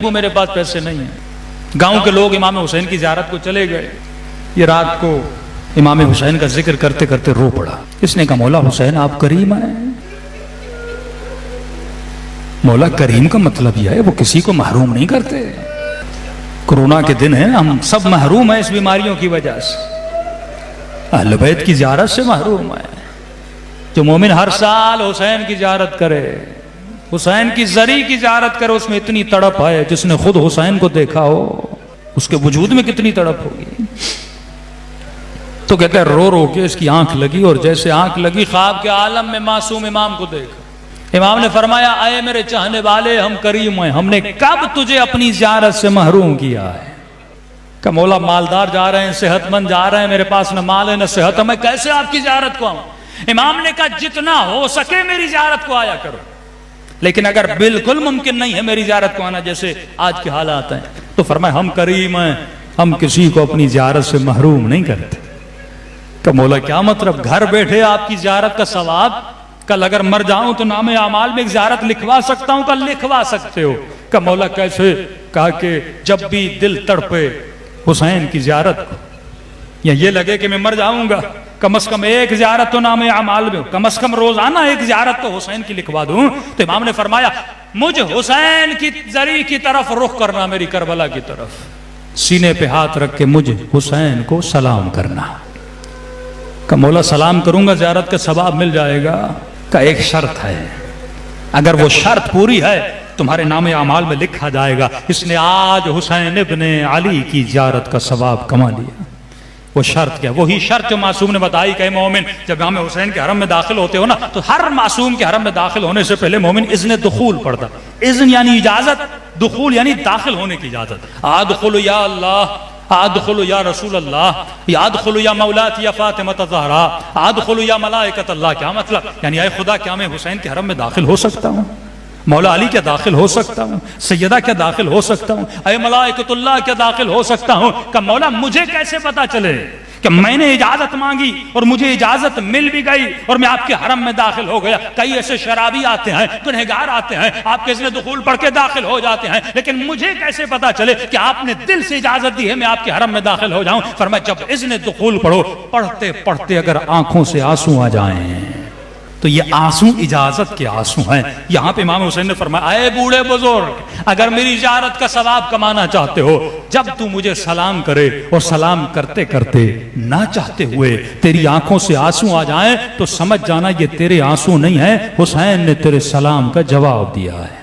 وہ میرے پاس پیسے نہیں ہیں۔ گاؤں کے لوگ امام حسین کی زیارت کو چلے گئے۔ یہ رات کو امام حسین کا ذکر کرتے کرتے رو پڑا۔ اس نے کہا مولا حسین آپ کریم ہیں۔ مولا کریم کا مطلب یہ ہے وہ کسی کو محروم نہیں کرتے۔ کورونا کے دن ہیں، ہم سب محروم ہیں اس بیماریوں کی وجہ سے، اہل بیت کی زیارت سے محروم ہیں۔ جو مومن ہر سال حسین کی زیارت کرے، حسین کی زری کی زیارت کرے، اس میں اتنی تڑپ ہے، جس نے خود حسین کو دیکھا ہو اس کے وجود میں کتنی تڑپ ہوگی۔ تو کہتے ہیں رو رو کے اس کی آنکھ لگی، اور جیسے آنکھ لگی خواب کے عالم میں معصوم امام کو دیکھا۔ امام نے فرمایا اے میرے چاہنے والے، ہم کریم ہیں، ہم نے کب تجھے اپنی زیارت سے محروم کیا ہے؟ کہ مولا مالدار جا رہے ہیں، صحت مند جا رہے ہیں، میرے پاس نہ مال ہے نہ صحت ہے، میں کیسے آپ کی زیارت کو آؤں؟ امام نے کہا جتنا ہو سکے میری زیارت کو آیا کرو، لیکن اگر بالکل ممکن نہیں ہے میری زیارت کو آنا جیسے آج کے حالات ہیں، تو فرمایا ہم کریم ہیں، ہم کسی کو اپنی زیارت سے محروم نہیں کرتے۔ کہ مولا کیا مطلب؟ گھر بیٹھے آپ کی زیارت کا ثواب، کل اگر مر جاؤں تو نام اعمال میں ایک زیارت لکھوا سکتا ہوں؟ کل لکھوا سکتے ہو۔ کہ مولا کیسے؟ کہا کہ جب بھی دل تڑپے حسین کی زیارت کو، یا یہ لگے کہ میں مر جاؤں گا، کم از کم ایک زیارت تو نام اعمال میں، کم از کم روزانہ ایک زیارت تو حسین کی لکھوا دوں۔ تو امام نے فرمایا مجھ حسین کی زری کی طرف رخ کرنا، میری کربلا کی طرف، سینے پہ ہاتھ رکھ کے مجھ حسین کو سلام کرنا۔ کہ مولا سلام کروں گا زیارت کا ثواب مل جائے گا؟ کہ ایک شرط ہے، اگر وہ شرط پوری ہے تمہارے نام اعمال میں لکھا جائے گا اس نے آج حسین ابن علی کی زیارت کا ثواب کما لیا۔ وہ شرط کیا؟ وہی شرط جو معصوم نے بتائی کہ مومن جب امام حسین کے حرم میں داخل ہوتے ہو نا، تو ہر معصوم کے حرم میں داخل ہونے سے پہلے مومن اذن دخول پڑھتا۔ اذن یعنی اجازت، دخول یعنی داخل ہونے کی اجازت۔ ادخل یا اللہ، ادخل یا رسول اللہ، یا ادخل یا مولاتی یا فاطمہ الزہرا، ادخل یا ملائکۃ اللہ۔ کیا مطلب؟ یعنی اے خدا کیا میں حسین کے حرم میں داخل ہو سکتا ہوں؟ مولا علی کیا داخل ہو سکتا ہوں؟ سیدہ کیا داخل ہو سکتا ہوں؟ اے ملائکۃ اللہ کیا داخل ہو سکتا ہوں؟ کہ مولا مجھے کیسے پتا چلے کہ میں نے اجازت مانگی اور مجھے اجازت مل بھی گئی اور میں آپ کے حرم میں داخل ہو گیا؟ کئی ایسے شرابی آتے ہیں، گنہگار آتے ہیں، آپ کے اذن دخول پڑھ کے داخل ہو جاتے ہیں، لیکن مجھے کیسے پتا چلے کہ آپ نے دل سے اجازت دی ہے میں آپ کے حرم میں داخل ہو جاؤں؟ فرمایا جب اذن دخول پڑھو، پڑھتے پڑھتے اگر آنکھوں سے آنسو آ جائیں تو یہ آنسو اجازت کے آنسو ہیں۔ یہاں پہ امام حسین نے فرمایا اے بوڑھے بزرگ، اگر میری زیارت کا ثواب کمانا چاہتے ہو، جب تو مجھے سلام کرے اور سلام کرتے کرتے نہ چاہتے ہوئے تیری آنکھوں سے آنسو آ جائیں تو سمجھ جانا یہ تیرے آنسو نہیں ہیں، حسین نے تیرے سلام کا جواب دیا ہے۔